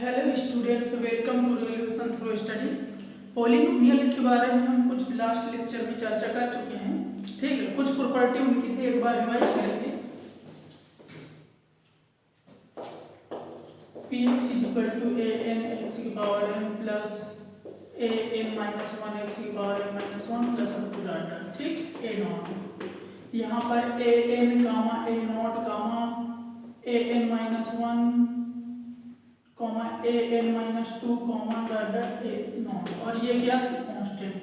Hello students, welcome to revolution through study. Polynomial के बारे में हम कुछ लास्ट लेक्चर में चर्चा कर चुके हैं। ठीक है, कुछ प्रॉपर्टी उनकी थी, एक बार रिवाइज करेंगे। P x equal to a n x की power n plus a n minus one x की power n minus one plus up to data. ठीक, ए नॉट यहाँ पर a n comma a naught comma a n minus one comma a n minus two comma dot dot a naught, और ये क्या constant.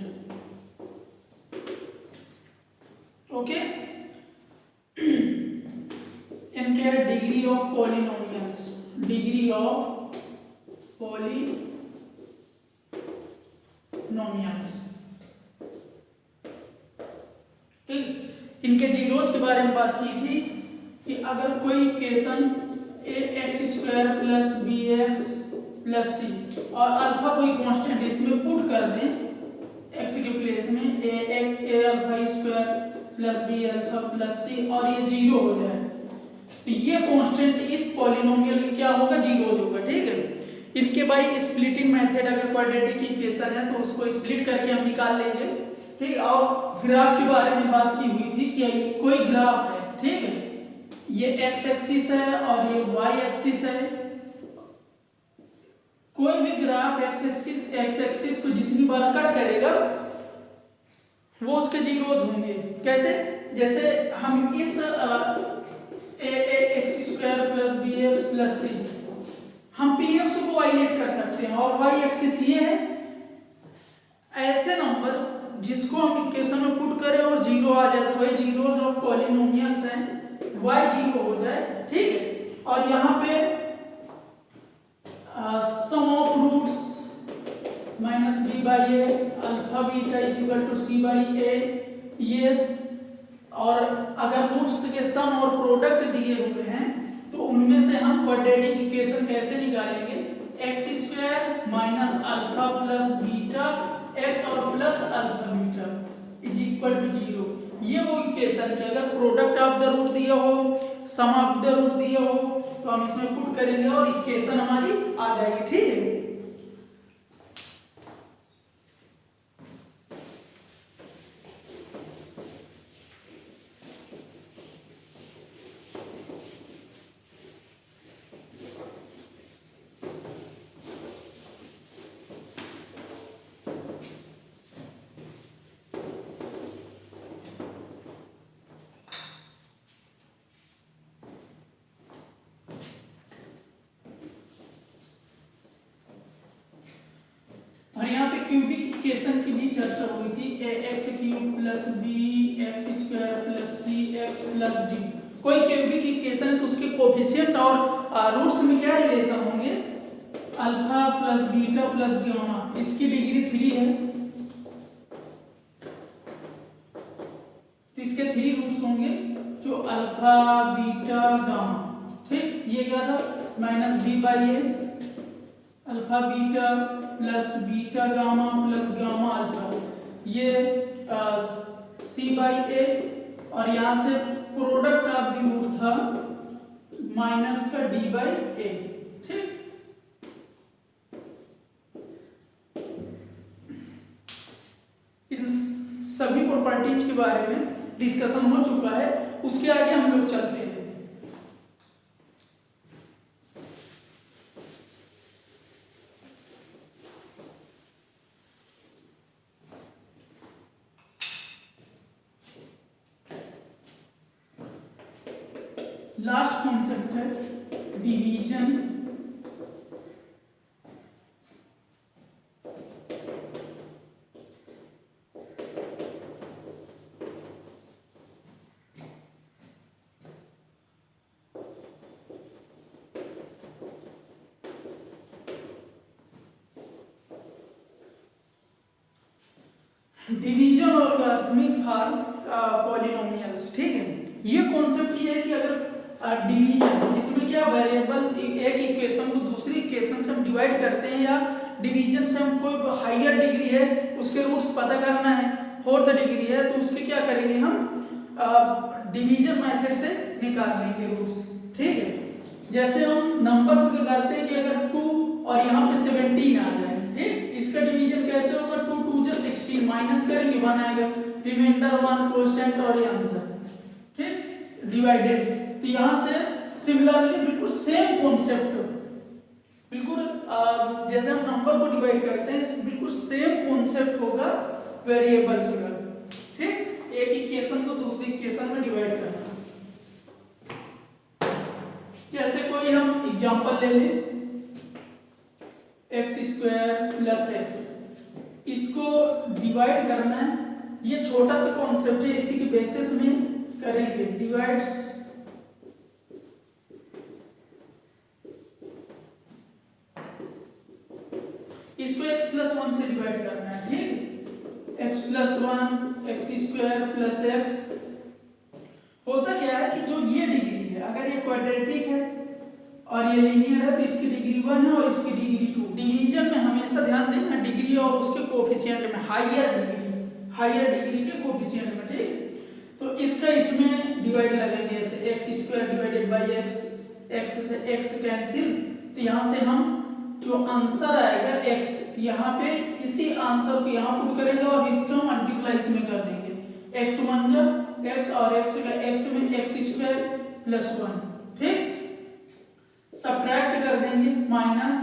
Okay, इनके degree of polynomials, degree of polynomials. ठीक, इनके zeros के बारे में बात की थी कि अगर कोई equation a x square plus b x plus c और अल्फा कोई कांस्टेंट इसमें पुट कर दें एक्स के प्लेस में a alpha square plus b alpha plus c और ये जीरो हो जाए, तो ये कांस्टेंट इस पॉलिनोमियल क्या होगा, जीरो होगा। ठीक है, इनके बाई स्प्लिटिंग मेथड अगर क्वाड्रेटिक इक्वेशन है तो उसको स्प्लिट करके हम निकाल लेंगे। ठीक, और ग्राफ के बारे में बात की हुई थी कि कोई ग्राफ है, ठीक है, ये एक्स एक्सिस है और ये वाई एक्सिस है। कोई भी ग्राफ एक्स एक्सिस को जितनी बार कट करेगा वो उसके जीरोज होंगे। कैसे? जैसे हम इस a x square plus b x plus c, हम पी एक्स को वाईलेट कर सकते हैं और वाई एक्सिस ये है। ऐसे नंबर जिसको हम इक्वेशन में पुट करें और जीरो आ जाए तो वही जीरोज ऑफ पॉलिनोमियल्स हैं, y जीरो हो जाए। ठीक है, और यहाँ पे sum of roots minus b by a alpha beta is equal to c by a, ये और अगर रूट्स के सम और प्रोडक्ट दिए हुए हैं तो उनमें से हम क्वाड्रेटिक इक्वेशन कैसे निकालेंगे, x square minus alpha plus beta x और plus alpha beta is equal to zero. ये वो इक्वेशन है, अगर प्रोडक्ट ऑफ द रूट दिया हो, सम ऑफ द रूट दिया हो तो हम इसमें पुट करेंगे और इक्वेशन हमारी आ जाएगी। ठीक है, और यहाँ पे क्यूबिक इक्वेशन की भी चर्चा हुई थी, a x cube plus b x square plus c x plus d. कोई क्यूबिक इक्वेशन है तो उसके कोफिशिएंट और रूट्स में क्या रिलेशन होंगे, alpha plus beta plus gamma. इसकी डिग्री 3 है तो इसके 3 रूट्स होंगे जो अल्फा बीटा गामा। ठीक, ये क्या था, minus b by a alpha beta plus beta gamma plus gamma alpha, ये सी बाई ए, और यहाँ से प्रोडक्ट ऑफ द रूट था माइनस का डी बाई ए। ठीक, इन सभी प्रॉपर्टीज के बारे में डिस्कशन हो चुका है, उसके आगे हम लोग चलते हैं। लास्ट कॉन्सेप्ट है डिवीजन। डिवीजन और लॉगरिथमिक फॉर्म पॉलिनोमियल्स। ठीक है, ये कॉन्सेप्ट ये है कि अगर डिवीजन, इसमें क्या वेरिएबल्स एक इक्वेशन को दूसरी इक्वेशन से हम डिवाइड करते हैं, या डिवीजन से हम कोई हायर डिग्री है उसके रूट्स पता करना है, 4th डिग्री है तो उसके क्या करेंगे हम डिवीजन मेथड से निकाल लेंगे रूट्स। ठीक है, जैसे हम नंबर्स के करते हैं कि अगर 2 और यहाँ पे 17 आ जाए, ठीक, इसका डिवीजन कैसे होगा, 2 2 जो 16 माइनस करेंगे 1 आएगा, रिमाइंडर 1 क्वोशिएंट और ये आंसर, ठीक, डिवाइडेड। तो यहाँ से सिमिलरली बिल्कुल सेम कॉन्सेप्ट, बिल्कुल जैसे हम नंबर को डिवाइड करते हैं बिल्कुल सेम कॉन्सेप्ट होगा वेरिएबल्स का, ठीक, एक इक्वेशन को दूसरी इक्वेशन में डिवाइड करना। जैसे कोई हम एग्जांपल ले लें, एक्स स्क्वायर प्लस एक्स, इसको डिवाइड करना है, ये छोटा सा कॉन्सेप्ट है, इसी के बेसिस में करेंगे। डिवाइड्स इसको x प्लस 1 से डिवाइड करना है, ठीक, x plus 1 x square plus x. होता क्या है कि जो ये डिग्री है, अगर ये क्वाड्रेटिक है और ये लीनियर है तो इसकी डिग्री 1 है और इसकी डिग्री 2। डिवीजन में हमेशा ध्यान देना डिग्री और उसके कोफिशिएंट में, हायर डिग्री के कोफिशिएंट में, ठीक। तो इसका इसमें डिवाइड लगाएंगे, ऐसे x square divided by x, x से एक्स कैंसिल, तो यहाँ से हम जो आंसर आएगा x, यहाँ पे इसी आंसर को यहाँ पुट करेंगे और इसको मल्टीप्लाई इसमें कर देंगे, x 1 जा x और x का x में एक्स स्क्वायर प्लस 1, ठीक, सब्ट्रैक्ट कर देंगे, माइनस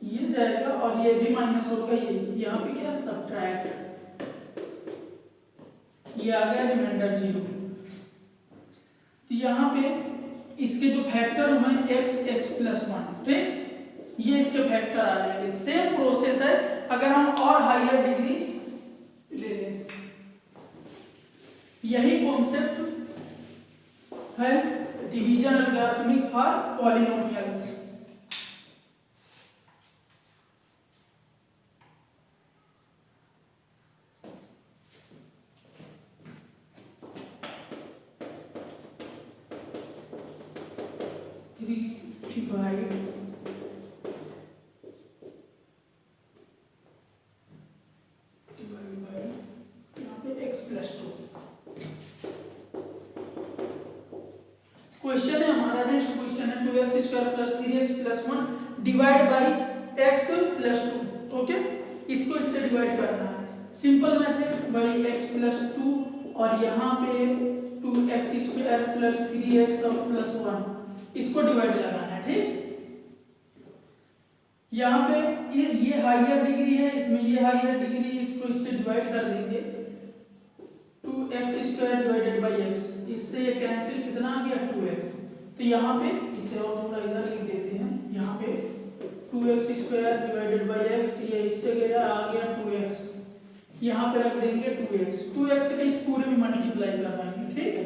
ये जाएगा और ये भी माइनस होगा, ये यहाँ पे क्या सब्ट्रैक्ट, ये आ गया रिमाइंडर 0। तो यहाँ पे इसके जो फैक्टर हुए x प्लस 1, ठीक, ये इसके फैक्टर आ जाएंगे। सेम प्रोसेस है अगर हम और हायर डिग्री ले लें, यही कॉन्सेप्ट है division algorithmic for polynomials. Divide by यहाँ पे x प्लस 2। क्वेश्चन है हमारा, नेक्स्ट क्वेश्चन है 2x square plus 3x plus 1 divide by x plus 2, okay, इसको इससे डिवाइड करना है। Simple method, by x plus 2 और यहाँ पे 2x square plus 3x plus 1, इसको डिवाइड लगाना है, ठीक। यहाँ पे ये हायर डिग्री है, इसमें ये हायर डिग्री, इसको इससे डिवाइड कर देंगे, 2x square divided by x, इससे ये कैंसिल, कितना आ गया 2x। तो यहाँ पे इसे और थोड़ा इधर लिख देते हैं, यहाँ पे 2x square divided by x, ये इससे गया आ गया 2x, यहाँ पे रख देंगे 2x से इस पूरे में मल्टीप्लाई करवाएंगे, ठीक है,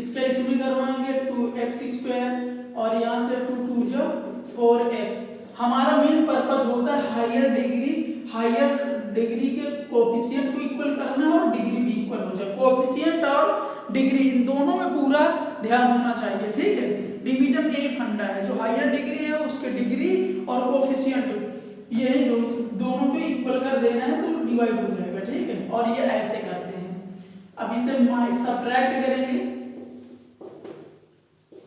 इसका इसमें करवाएंगे 2x स्क्वायर और यहाँ से 2 2 जो 4x। हमारा मेन पर्पज होता है हायर डिग्री के कोफिशिएंट को इक्वल करना और डिग्री भी इक्वल हो जाए। कोफिशिएंट और डिग्री इन दोनों में पूरा ध्यान होना चाहिए, ठीक है। डिवीजन के ही फंडा है, जो हायर डिग्री है उसके डिग्री और कोफिशिएंट यही दोनों को इक्वल कर देना है तो डिवाइड हो जाएगा, ठीक है। और ये ऐसे करते हैं। अब इसे सब्ट्रैक्ट करेंगे,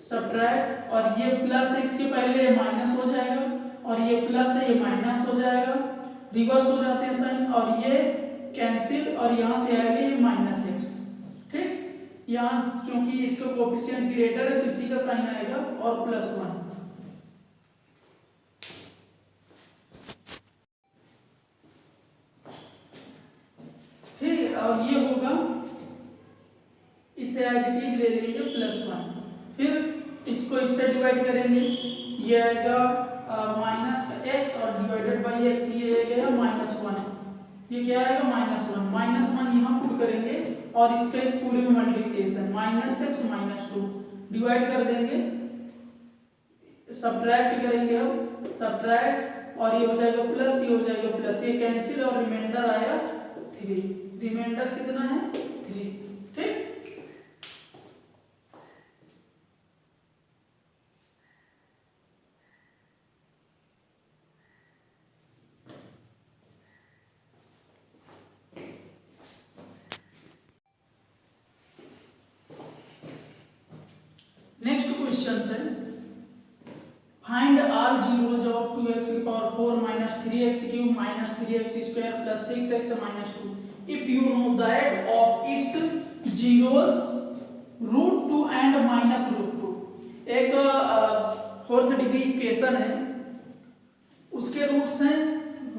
सब्ट्रैक्ट, और ये प्लस है इसके पहले ये माइनस हो जाएगा और ये प्लस है ये माइनस हो जाएगा, रिवर्स हो जाते हैं साइन, और ये कैंसिल और यहाँ से आएगा ये माइनस एक्स, ठीक। यहाँ क्योंकि इसका कोफिशिएंट ग्रेटर है तो इसी का साइन आएगा और प्लस 1, ठीक है। और ये होगा, इसे एज इट इज ले लेंगे प्लस 1, फिर इसको इससे डिवाइड करेंगे, ये आएगा माइनस का x और डिवाइडेड बाई x, ये आएगा -1, ये क्या आएगा -1 यहाँ पुट करेंगे और इसका इस पूरे में मल्टीप्लिकेशन -x -2 डिवाइड कर देंगे, सब्ट्रैक्ट करेंगे, अब सब्ट्रैक्ट और ये हो जाएगा प्लस, ये हो जाएगा प्लस, ये कैंसिल और रिमाइंडर आया 3, रिमाइंडर कितना है 3, ठीक। क्वेश्चंस है। Find all zeros of 2x की power 4 minus 3x cube minus 3x square plus 6x minus 2 if you know that of its zeros root 2 and minus root 2। एक fourth degree equation है, उसके roots हैं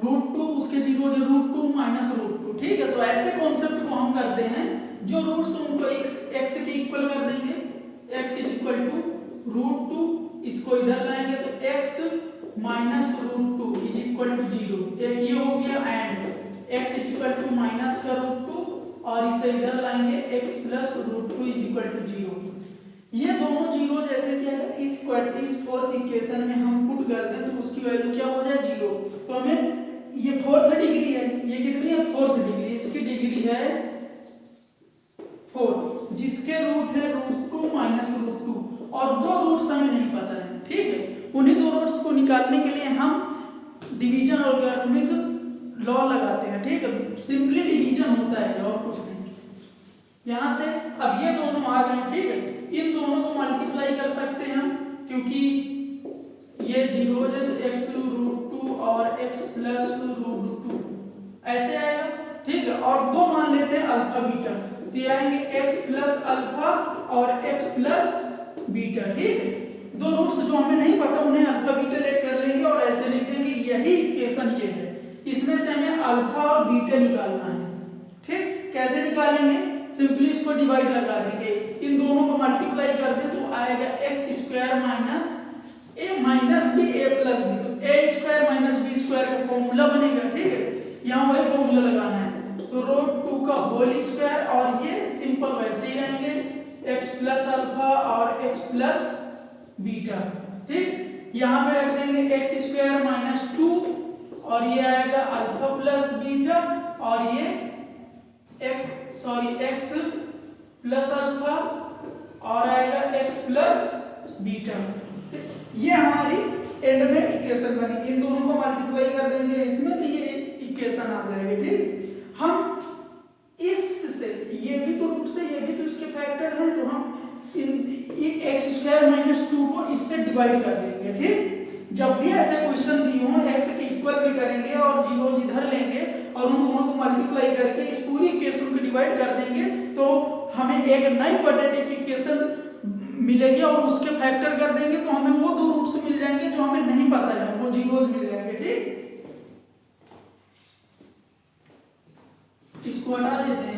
root 2, उसके zero जो root 2 minus root 2। ठीक है, तो ऐसे कॉन्सेप्ट को हम करते हैं जो रूट्स उनको x के इक्वल कर देंगे, x is equal to root 2, इसको इधर लाएंगे तो x minus root 2 is equal to 0। एक ये हो गया and x is equal to minus का रूट 2 और इसे इधर लाएंगे x plus root 2 is equal to 0। ये दोनों जीरो जैसे कि अगर इस फोर्थ इक्वेशन में हम पुट कर दें तो उसकी वैल्यू क्या हो जाए 0। तो हमें ये फोर्थ डिग्री है, ये कितनी है फोर्थ डिग्री, इसकी डिग्री है 4 जिसके रूट है रूट 2 माइनस रूट 2 और दो रूट्स हमें नहीं पता है। ठीक है, उन्हीं दो रूट्स को निकालने के लिए हम डिवीजन और लॉगरिथमिक लॉ लगाते हैं। ठीक है, सिंपली डिवीजन होता है और कुछ नहीं। यहां से अब ये दोनों आ गए। ठीक है, इन दोनों को मल्टीप्लाई कर सकते हैं हम, क्योंकि ये जीरो है तो x रूट 2 और x प्लस रूट 2 ऐसे आएगा। ठीक है, और दो मान लेते हैं अल्फा बीटा, तो ये आएंगे x प्लस अल्फा और x प्लस बीटा। ठीक है, दो रूट्स जो हमें नहीं पता उन्हें अल्फा बीटा लेट कर लेंगे और ऐसे लिख देंगे यही इक्वेशन ये है, इसमें से हमें अल्फा और बीटा निकालना है। ठीक, कैसे निकालेंगे, सिंपली इसको डिवाइड लगा देंगे, इन दोनों को मल्टीप्लाई कर दें तो आएगा x square minus a minus b a plus b, तो a square minus b square का फॉर्मूला बनेगा। ठीक है, यहाँ वही फॉर्मूला लगाना है, तो रूट 2 का होल स्क्वायर और ये सिंपल वैसे ही रहेंगे x प्लस अल्फा और x प्लस बीटा। ठीक, यहाँ पे रख देंगे x स्क्वायर माइनस 2 और ये आएगा अल्फा प्लस बीटा और ये x प्लस अल्फा और आएगा x प्लस बीटा। ये हमारी एंड में इक्वेशन बनेगी, इन दोनों को मल्टीप्लाई कर देंगे इसमें तो ये इक्वेशन आ जाएगी। ठीक, हम इससे ये भी तो रूट से ये भी तो इसके फैक्टर हैं, तो हम इन x स्क्वायर माइनस 2 को इससे डिवाइड कर देंगे। ठीक, जब भी ऐसे क्वेश्चन दिए हों x के इक्वल भी करेंगे और जीरो इधर लेंगे और उन दोनों को मल्टीप्लाई करके इस पूरी इक्वेशन को डिवाइड कर देंगे तो हमें एक नई क्वाड्रेटिक इक्वेशन मिलेगी और उसके फैक्टर कर देंगे तो हमें वो दो रूट्स मिल जाएंगे जो हमें नहीं पता है, वो जीरोज मिल जाएंगे। ठीक, इसको हटा देते हैं।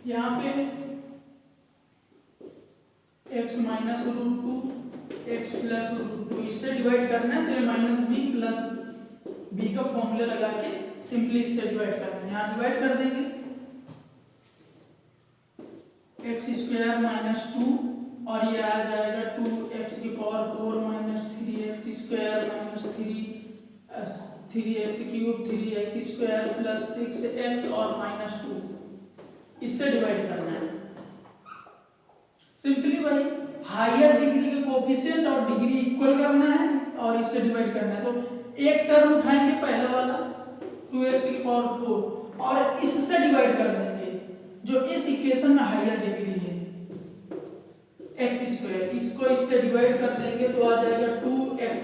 यहाँ पे x minus root 2 x plus root 2 इससे डिवाइड करना है, तो ये माइनस बी प्लस बी का फॉर्मूला लगा के सिंपली इससे डिवाइड करना है। यहाँ डिवाइड कर देंगे x स्क्वायर माइनस 2 और ये आ जाएगा 2x की power 4 minus 3x square minus 3x cube 3x square plus 6x और माइनस 2 इससे डिवाइड करना है। सिंपली भाई हायर डिग्री के कोफिशिएंट और डिग्री इक्वल करना है और इससे डिवाइड करना है, तो एक टर्म उठाएंगे पहला वाला 2x की पावर 4 और इससे डिवाइड कर देंगे जो इस इक्वेशन में हायर डिग्री है x स्क्वायर, इसको इससे डिवाइड कर देंगे तो आ जाएगा 2x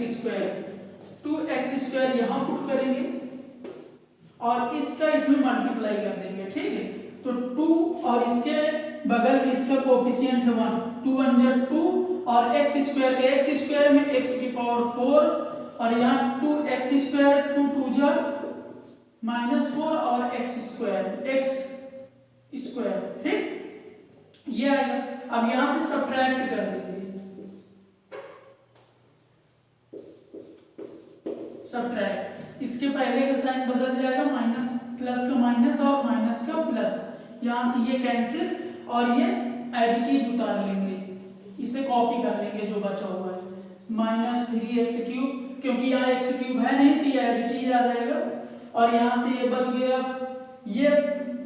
स्क्वायर यहाँ पुट करेंगे और इसका इसमें मल्टीप्लाई कर देंगे। ठीक है, तो 2 और इसके बगल में इसका कोफिशिएंट है 1, 2 1 जा 2 और x स्क्वायर में x की पावर 4 और यहाँ 2x स्क्वायर 2 2 जा माइनस 4 और x स्क्वायर। ठीक, ये आएगा। अब यहां से सब्ट्रैक्ट कर देंगे, सब्ट्रैक्ट, इसके पहले का साइन बदल जाएगा, माइनस प्लस का माइनस और माइनस का प्लस, यहां से ये कैंसिल और ये एडिटिव उतार लेंगे, इसे कॉपी कर लेंगे जो बचा हुआ है माइनस 3x क्यूब, क्योंकि यहाँ x क्यूब है नहीं तो ये एडिटिव आ जाएगा और यहाँ से ये बच गया ये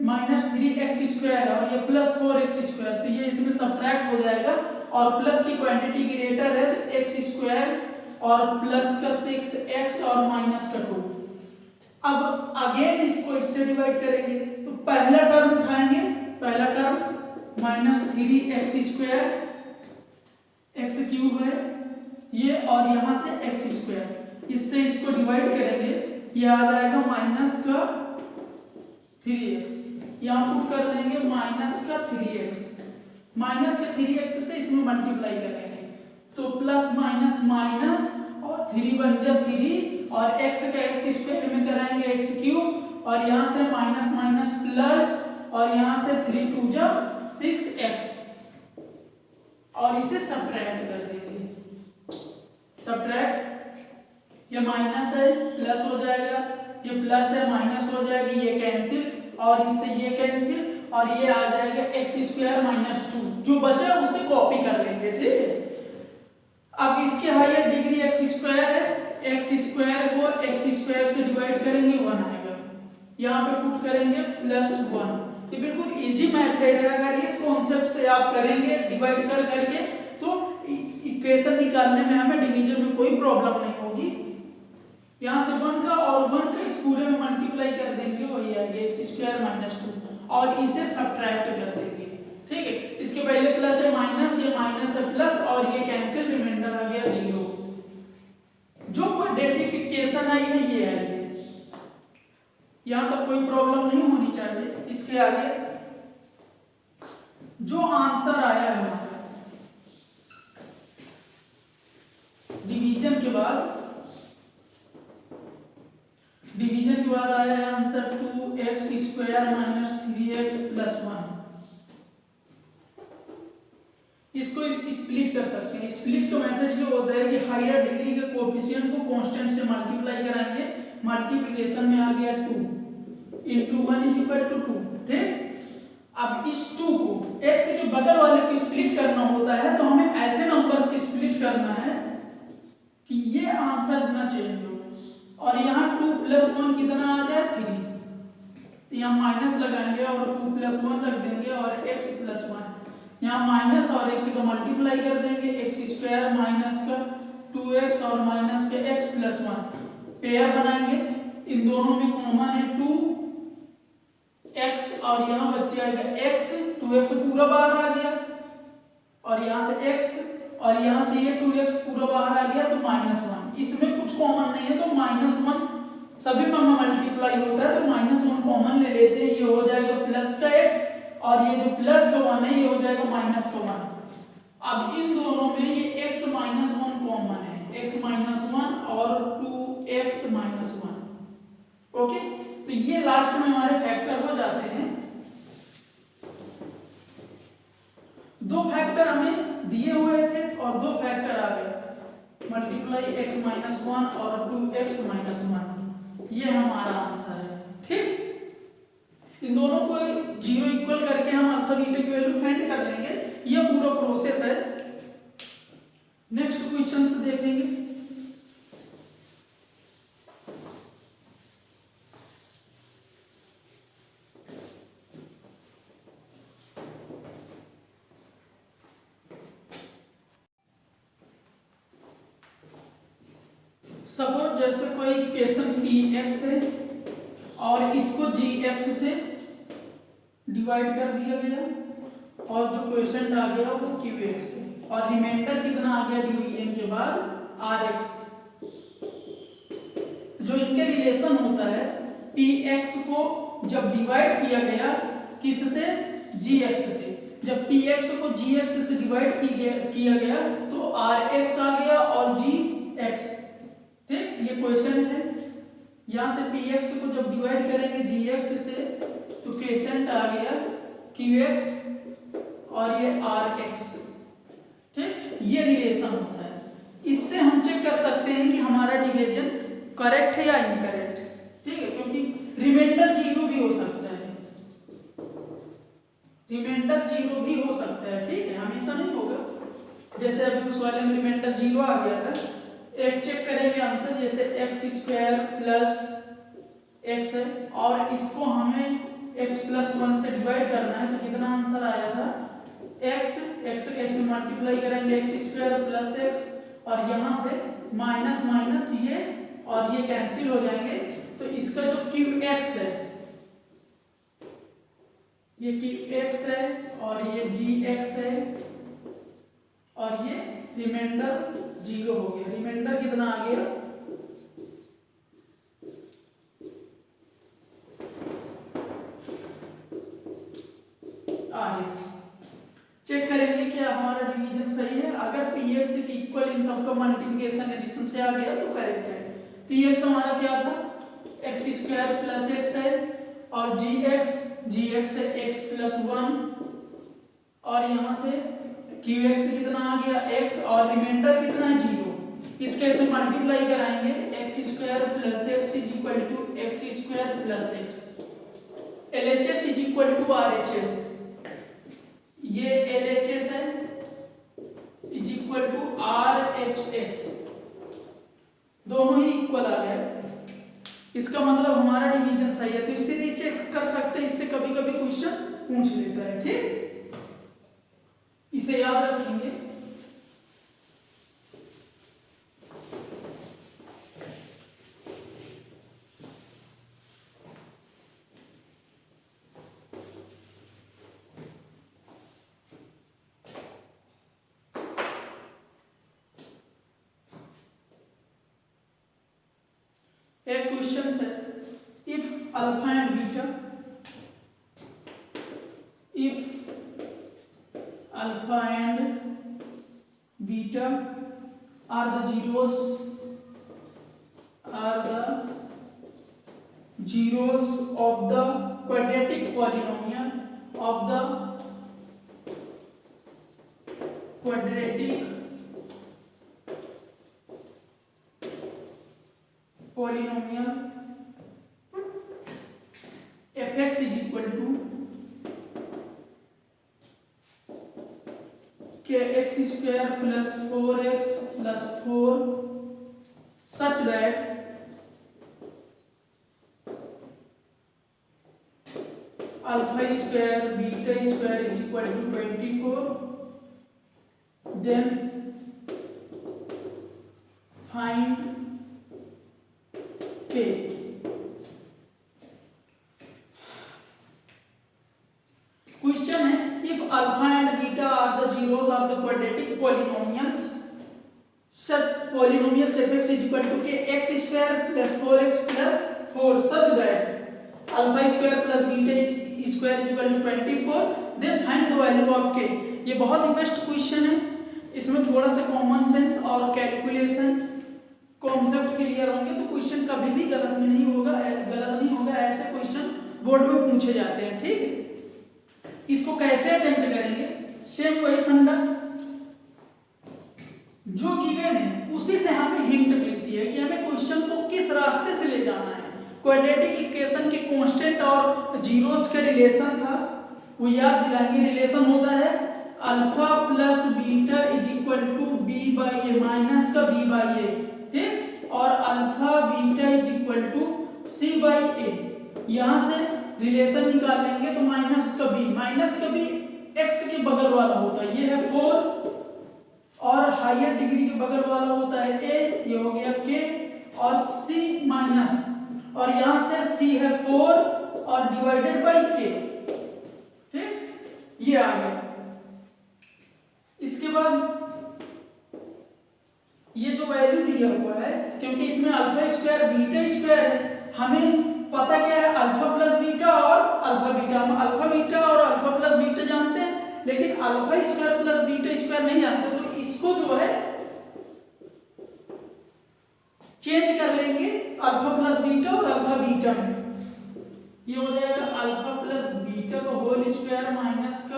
माइनस 3x स्क्वायर और ये प्लस 4x स्क्वायर, तो ये इसमें सब्ट्रैक्ट हो जाएगा और प्लस की क्वांटिटी ग्रेटर है तो x स्क्वायर और प्लस का 6x और माइनस का 2, अब अगेन इसको इससे डिवाइड करेंगे, तो पहला टर्म उठाएंगे, पहला term minus 3x² x cube है ये, और यहां से x², इससे इसको डिवाइड करेंगे, ये आ जाएगा माइनस का 3x, यहां पुट कर देंगे माइनस का 3x, माइनस का 3x से इसमें मल्टीप्लाई करेंगे, तो प्लस माइनस माइनस और 3 बन जा 3, और x का x² में कराएंगे x³ और यहां से माइनस माइनस प्लस, और यहां से 3 2 जा 6x, और इसे सब्ट्रैक्ट कर देंगे, सब्ट्रैक्ट, ये माइनस है प्लस हो जाएगा, ये प्लस है माइनस हो जाएगी, ये कैंसिल, और इससे ये कैंसिल, और ये आ जाएगा x² - 2, जो बचा उसे कॉपी कर लेंगे, ठीक है। अब इसके हायर डिग्री x² है, x² को x² से डिवाइड करेंगे 1 आएगा, यहाँ पे पुट करेंगे +1, ये बिल्कुल इजी मेथड है, अगर इस कॉन्सेप्ट से आप करेंगे डिवाइड कर करके तो इक्वेशन निकालने में हमें डिवीजन में कोई प्रॉब्लम नहीं होगी। यहाँ से 1 का और 1 का इस पूरे में मल्टीप्लाई कर देंगे, वही आएगा x² - 2, और इसे सब्ट्रैक्ट कर देंगे, ठीक है। इसके पहले प्लस है माइनस, ये माइनस है प्लस, और ये कैंसिल, रिमाइंडर आ गया 0। जो क्वाड्रेटिक इक्वेशन आई है ये आई है, यहां तक कोई प्रॉब्लम नहीं होनी चाहिए। इसके आगे जो आंसर आया है हमारा डिवीजन के बाद, डिवीजन के बाद आया है आंसर 2x² - 3x + 1। इसको स्प्लिट कर सकते हैं, स्प्लिट का मेथड ये होता है कि हायर डिग्री के कोएफिशिएंट को कांस्टेंट से मल्टीप्लाई कराएंगे, मल्टीप्लिकेशन में आ गया 2 × 1 = 2, ठीक। अब इस 2 को x के बगल वाले को स्प्लिट करना होता है, तो हमें ऐसे नंबर से स्प्लिट करना है कि ये आंसर ना चेंज हो, और यहाँ 2 + 1 कितना आ जाए 3, तो यहाँ माइनस लगाएंगे और 2 + 1 रख देंगे, और x + 1, यहाँ माइनस और x का मल्टीप्लाई कर देंगे, x² माइनस का 2x और माइनस का x + 1, पेयर बनाएंगे, इन दोनों में कॉमन है 2x, और यहाँ बच जाएगा x, 2x पूरा बाहर आ गया, और यहाँ से x, और यहाँ से ये 2x पूरा बाहर आ गया, तो -1, इसमें कुछ कॉमन नहीं है, तो -1 सभी में मल्टीप्लाई होता है, तो -1 कॉमन ले लेते हैं, ये हो जाएगा प्लस का x, और ये जो प्लस का 1 है ये हो जाएगा माइनस का 1। अब इन दोनों में ये x - 1 कॉमन है, x - 1 और 2x - 1, ओके। तो ये लास्ट में हमारे फैक्टर हो जाते हैं। 2 फैक्टर हमें दिए हुए थे और 2 फैक्टर आ गए, मल्टीप्लाई x - 1 और 2x - 1, ये हमारा आंसर है, ठीक। इन दोनों को 0 इक्वल करके हम अल्फा बीटा की वैल्यू फाइंड कर लेंगे, ये पूरा प्रोसेस है। नेक्स्ट क्वेश्चन से देखेंगे। सपोज जैसे कोई इक्वेशन px है और इसको gx से डिवाइड कर दिया गया, और जो क्वेश्चन आ गया वो qx है, और रिमाइंडर कितना आ गया डिवीजन के बाद rx। जो इनके रिलेशन होता है, px को जब डिवाइड किया गया किससे, gx से, जब px को gx से डिवाइड किया गया तो rx आ गया और gx, ठीक। ये क्वेश्चन है, यहाँ से px को जब डिवाइड करेंगे gx से तो क्वेश्चन आ गया qx और ये rx, ठीक। ये रिलेशन होता है, इससे हम चेक कर सकते हैं कि हमारा डिवीजन करेक्ट है या इनकरेक्ट, ठीक है, क्योंकि रिमाइंडर 0 भी हो सकता है, रिमाइंडर 0 भी हो सकता है, ठीक है, हमेशा नहीं होगा। जैसे अभी उस वाले में रिमाइंडर 0 आ गया था, एक चेक करेंगे आंसर, जैसे x² + x है, और इसको हमें x + 1 से डिवाइड करना है, तो कितना आंसर आया था x कैसे मल्टीप्लाई करेंगे, x² + x, और यहाँ से माइनस माइनस ये और ये कैंसिल हो जाएंगे, तो इसका जो क्यू एक्स है, ये क्यू एक्स है और ये जी एक्स है और ये रिमाइंडर 0 हो गया। रिमाइंडर कितना आ गया, आर एक्स। चेक करेंगे क्या हमारा डिवीजन सही है। अगर पी एक्स इक्वल इन सबका मल्टीप्लिकेशन एडिशन से आ गया तो करेक्ट है। पी एक्स हमारा क्या था, एक्स स्क्वायर प्लस एक्स है और जी एक्स है एक्स प्लस 1 और यहाँ से क्यू एक्स कितना आ गया एक्स और रिमाइंडर कितना है 0। इस केस में मल्टीप्लाई कराएंगे, x square plus x is equal to x square plus x. LHS is equal to RHS, ये LHS है इज इक्वल टू RHS, दोनों ही इक्वल आ गए। इसका मतलब हमारा डिवीजन सही है। तो इससे नीचे कर सकते हैं, इससे कभी कभी क्वेश्चन पूछ लेता है, ठीक, इसे याद रखेंगे। एक क्वेश्चन है, if alpha and beta, if alpha and beta are the zeros of the quadratic polynomial of the quadratic polynomial fx is equal to kx square plus 4x plus 4 such that alpha square beta square is equal to 24, then find k। Question है, if alpha and beta are the zeros of the quadratic polynomials such polynomials fx is equal to kx square plus 4x plus 4 such that alpha square plus beta square is equal to 24, then find the value of k। ये बहुत ही best question है, इसमें थोड़ा सा common sense और calculation concept clear होंगे तो question कभी भी गलत नहीं होगा। ऐसे क्वेश्चन बोर्ड में पूछे जाते हैं, ठीक। इसको कैसे अटेम्प्ट करेंगे, सेम वही फंडा जो गिवन है उसी से हमें हिंट मिलती है कि हमें क्वेश्चन को किस रास्ते से ले जाना है। क्वाड्रेटिक इक्वेशन के कांस्टेंट और जीरोस का रिलेशन था, वो याद दिलाएंगे। रिलेशन होता है alpha plus beta is equal to b by a, minus का बी बाई ए, ठीक, और alpha beta is equal to c by a. यहां से रिलेशन निकाल लेंगे तो माइनस का बी एक्स के बगल वाला होता है, ये है 4, और हायर डिग्री के बगल वाला होता है ए, ये हो गया के, और सी माइनस, और यहां से सी है 4 और डिवाइडेड बाई के, ठीक, ये आ गया। इसके बाद ये जो वैल्यू दिया हुआ है, क्योंकि इसमें अल्फा स्क्वायर बीटा स्क्वायर है, हमें पता क्या है अल्फा प्लस बीटा और अल्फा बीटा। हम अल्फा बीटा और अल्फा प्लस बीटा जानते हैं, लेकिन alpha square plus beta square नहीं जानते। तो इसको जो है चेंज कर लेंगे अल्फा प्लस बीटा और अल्फा बीटा में, ये हो जाएगा अल्फा प्लस बीटा का होल स्क्वायर माइनस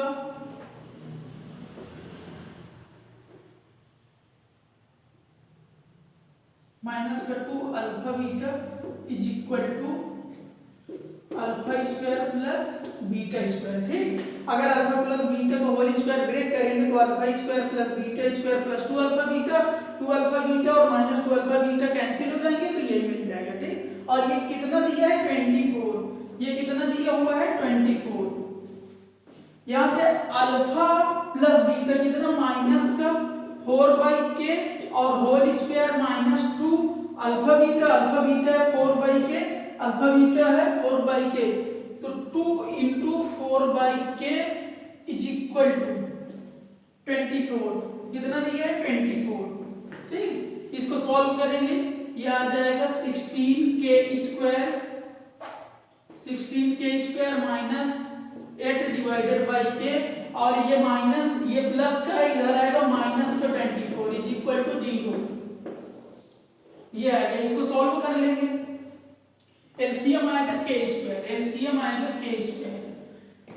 का two alpha beta is equal to alpha square plus beta square, ठीक। अगर अल्फा प्लस बीटा को होल स्क्वायर ब्रेक करेंगे तो alpha square plus beta square plus 2 alpha beta और minus 2 alpha beta cancel हो जाएंगे तो यही मिल जाएगा, ठीक। और ये कितना दिया है 24, ये कितना दिया हुआ है 24। यहां से अल्फा प्लस बीटा कितना माइनस का 4 बाई के और whole square minus 2 alpha beta 4 by k alpha beta है 4/k, तो 2 into 4/k is equal to 24। कितना दिया है 24। ठीक, इसको सॉल्व करेंगे, ये आ जाएगा 16k² minus 8 divided by k, और ये माइनस ये प्लस का इधर आएगा माइनस का 24 इज इक्वल टू 0। ये आएगा, इसको सॉल्व कर लेंगे, एलसीएम आएगा k²।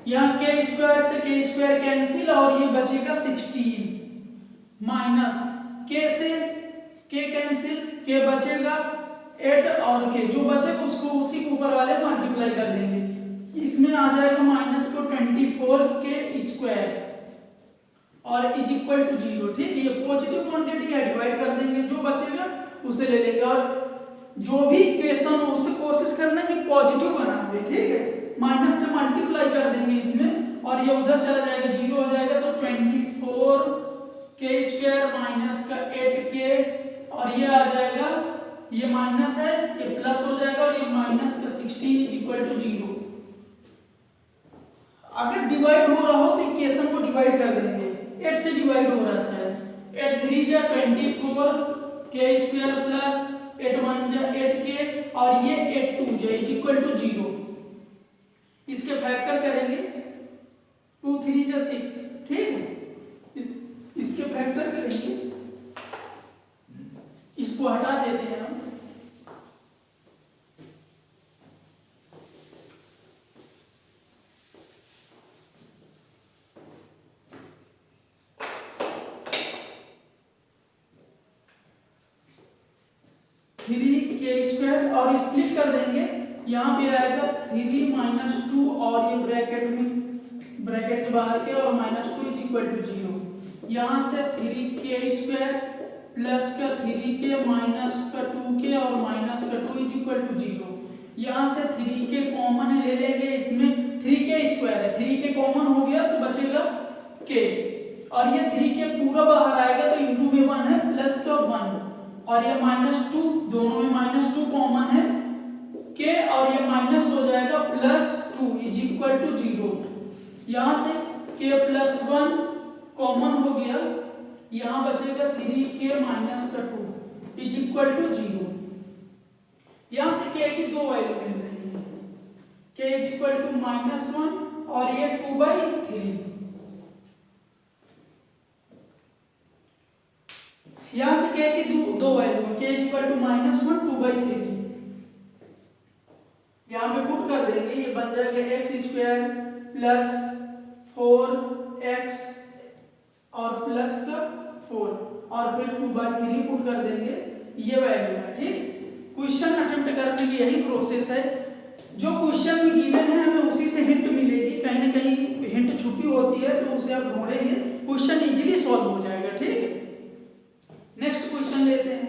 यहाँ k² से k² कैंसिल और ये बचेगा 16 माइनस k से k कैंसिल, k बचेगा 8 और k जो बचेगा उसको उसी के ऊपर वाले मल्टीप्लाई कर देंगे, इसमें आ जाएगा माइनस को 24k² और इज इक्वल टू 0। ठीक, ये पॉजिटिव क्वांटिटी है, डिवाइड कर देंगे, जो बचेगा उसे ले लेंगे, और जो भी इक्वेशन हो उसे कोशिश करना कि पॉजिटिव बना दे। ठीक है, माइनस से मल्टीप्लाई कर देंगे इसमें, और ये उधर चला जाएगा 0 हो जाएगा, तो 24k² माइनस का 8k, और ये आ जाएगा, ये माइनस है ये प्लस हो जाएगा, और ये माइनस का 16 इज इक्वल टू 0। अगर डिवाइड हो रहा हो तो इक्वेशन को डिवाइड कर देंगे, 8 से डिवाइड हो रहा है शायद, 8 3 जा 24k² प्लस 8 1 जा 8k, और ये 8 2 जा इज इक्वल टू 0। इसके फैक्टर करेंगे, 2 3 जा 6। ठीक है, इसके फैक्टर करेंगे, इसको हटा देते हैं हम, k² और स्प्लिट कर देंगे, यहाँ पे आएगा 3 - 2 और ये ब्रैकेट के बाहर के और -2 इज इक्वल टू 0। यहाँ से 3k² प्लस का 3k माइनस का 2k और माइनस का 2 इज इक्वल टू 0। यहाँ से 3k कॉमन ले लेंगे, इसमें 3k² है, 3k कॉमन हो गया तो बचेगा k, और ये 3k पूरा बाहर आएगा तो इंटू में 1 है प्लस का 1, और ये -2 दोनों में -2 कॉमन है k, और ये माइनस हो जाएगा +2 इज इक्वल टू 0। यहाँ से k + 1 कॉमन हो गया, यहाँ बचेगा 3k माइनस का 2 इज इक्वल टू 0। यहाँ से k की दो वैल्यू मिल रही है, k इज इक्वल टू -1 और ये 2/3। यहाँ से k की दो वैल्यू है, k इज इक्वल टू -1 2/3। यहाँ पे पुट कर देंगे, ये बन जाएगा x² प्लस 4x और प्लस का 4 और फिर 2/3 पुट कर देंगे, ये वैल्यू है। ठीक, क्वेश्चन अटेम्प्ट करने की यही प्रोसेस है, जो क्वेश्चन में गिवन है हमें उसी से हिंट मिलेगी, कहीं ना कहीं हिंट छुपी होती है तो उसे आप ढूंढेंगे, क्वेश्चन इजीली सॉल्व हो जाएगा। ठीक है, नेक्स्ट क्वेश्चन लेते हैं।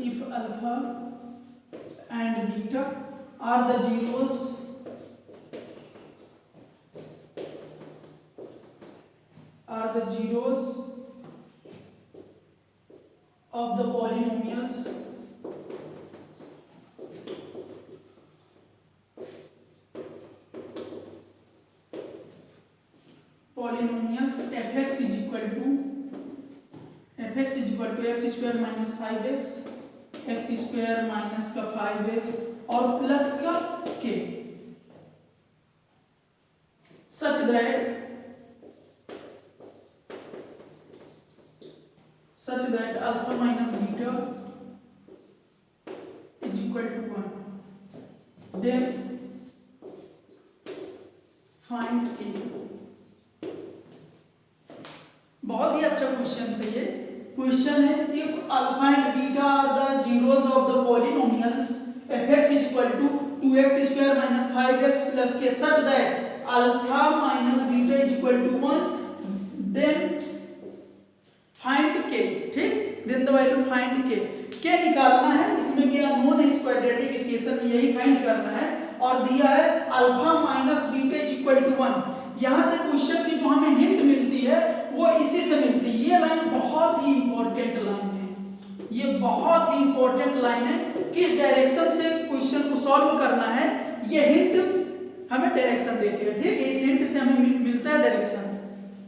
If alpha and beta are the zeros of the polynomials fx is equal to x² minus 5x, x² minus का 5x और प्लस का k। such that alpha minus beta is equal to 1, then find k। बहुत ही अच्छा question है ये। Question है if alpha and beta are the zeros of the polynomials fx is equal to 2x square minus 5x plus k such that alpha minus beta is equal to 1, then find k। ठीक, then the value find k निकालना है। इसमें क्या unknown है, इस quadratic equation में यही find करना है। और दिया है alpha minus beta is equal to 1। यहाँ से क्वेश्चन की जो हमें हिंट मिलती है वो इसी से मिलती है। ये लाइन बहुत ही इंपॉर्टेंट लाइन है, ये बहुत ही इंपॉर्टेंट लाइन है। किस डायरेक्शन से क्वेश्चन को सॉल्व करना है ये हिंट हमें डायरेक्शन देती है। ठीक है, इस हिंट से हमें मिलता है डायरेक्शन।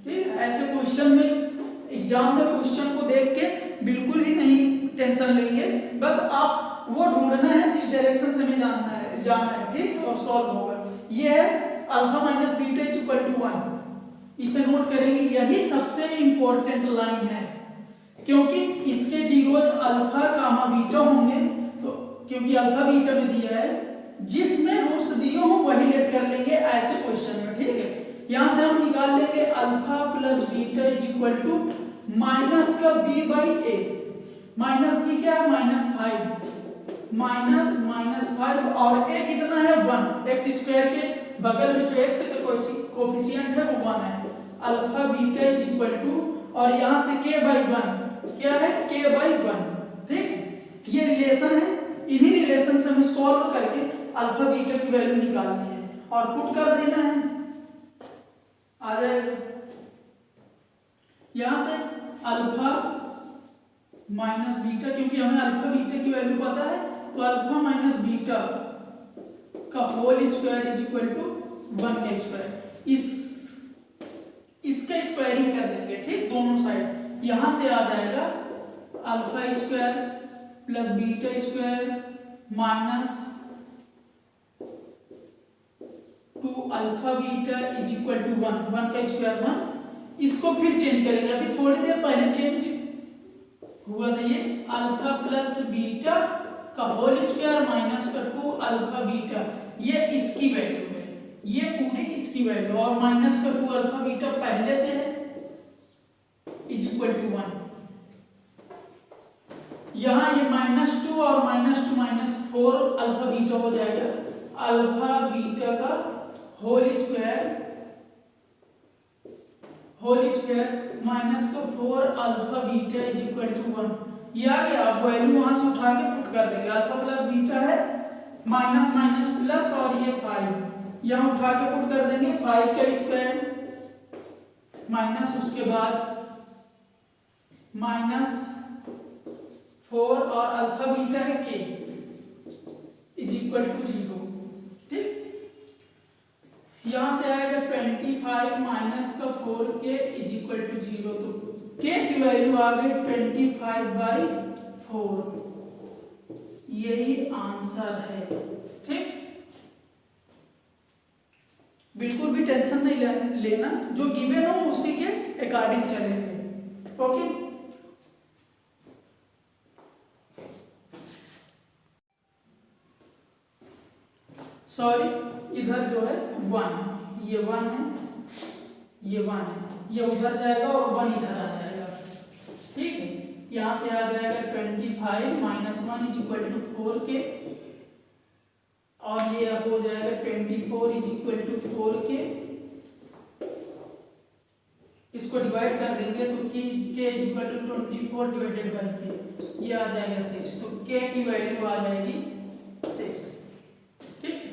ठीक, ऐसे क्वेश्चन में एग्जाम में क्वेश्चन को देख के बिल्कुल ही नहीं टेंशन लेंगे, बस आप वो ढूंढना है जिस डायरेक्शन से हमें जाना है। ठीक, और सॉल्व होगा। ये है alpha minus beta is equal to 1, इसे नोट करेंगे। यही सबसे इंपॉर्टेंट लाइन है क्योंकि इसके जीरोज अल्फा कामा बीटा होंगे। तो क्योंकि अल्फा बीटा में दिया है, जिसमें रूट्स दिए हों वही लेट कर लेंगे ऐसे क्वेश्चन में। ठीक है, यहां से हम निकाल लेंगे alpha plus beta is equal to minus का b by a. Minus b क्या है, -5 -5 और ए कितना है 1। एक्स स्क्वायर के बगल में जो एक्स का कोफिशिएंट है वो 1 है। Alpha beta is equal to और यहां से k बाई 1 क्या है, k बाई 1। ठीक, ये रिलेशन है। इन्हीं रिलेशन से हमें सॉल्व करके अल्फा बीटा की वैल्यू निकालनी है और पुट कर देना है, आ जाएगा। यहां से अल्फा माइनस बीटा, क्योंकि हमें अल्फा बीटा की वैल्यू पता है, तो अल्फा माइनस बीटा का whole square is equal to 1 का स्क्वायर। इसका स्क्वायरिंग कर देंगे। ठीक, दोनों साइड। यहां से आ जाएगा alpha square plus beta square minus 2 alpha beta is equal to 1 का स्क्वायर 1। इसको फिर चेंज करेंगे, अभी थोड़ी देर पहले चेंज हुआ था। ये अल्फा प्लस बीटा का होल स्क्वायर माइनस का 2 अल्फा बीटा, ये इसकी वैल्यू है, ये पूरी इसकी वैल्यू, और माइनस का 2 अल्फा बीटा पहले से है इज इक्वल टू 1। यहां ये -2 और -2 अल्फा बीटा हो जाएगा। अल्फा बीटा का होल स्क्वायर माइनस का 4 alpha beta is equal to 1। ये आ गया। अब वैल्यू वहां से उठा के पुट कर देंगे। अल्फा प्लस बीटा है माइनस प्लस और ये 5, यहां उठा के पुट कर देंगे। 5 का स्क्वायर माइनस उसके बाद -4 और अल्फा बीटा है k इज इक्वल टू 0। ठीक, यहां से आएगा 25 माइनस का 4k इज इक्वल टू 0। तो k की वैल्यू आ गई 25/4। यही आंसर है। ठीक, बिल्कुल भी टेंशन नहीं लेना, जो गिवन हो उसी के अकॉर्डिंग चलेंगे। ओके, सॉरी, इधर जो है 1 है, ये 1 है, ये 1 है, ये उधर जाएगा और 1 इधर आ जाएगा। ठीक है, यहां से आ जाएगा 25 minus 1 is equal to 4k, और ये हो जाएगा 24 इज इक्वल टू 4k। इसको डिवाइड कर देंगे तो k is equal to 24 divided by k, ये आ जाएगा 6। तो k की वैल्यू आ जाएगी 6। ठीक है,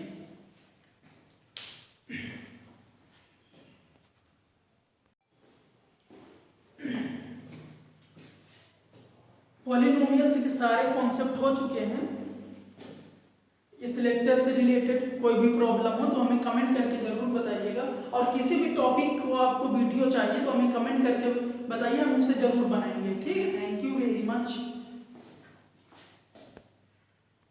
पॉलिनोमियल्स के सारे कॉन्सेप्ट हो चुके हैं। इस लेक्चर से रिलेटेड कोई भी प्रॉब्लम हो तो हमें कमेंट करके ज़रूर बताइएगा, और किसी भी टॉपिक को आपको वीडियो चाहिए तो हमें कमेंट करके बताइए, हम उसे ज़रूर बनाएंगे। ठीक है, थैंक यू वेरी मच।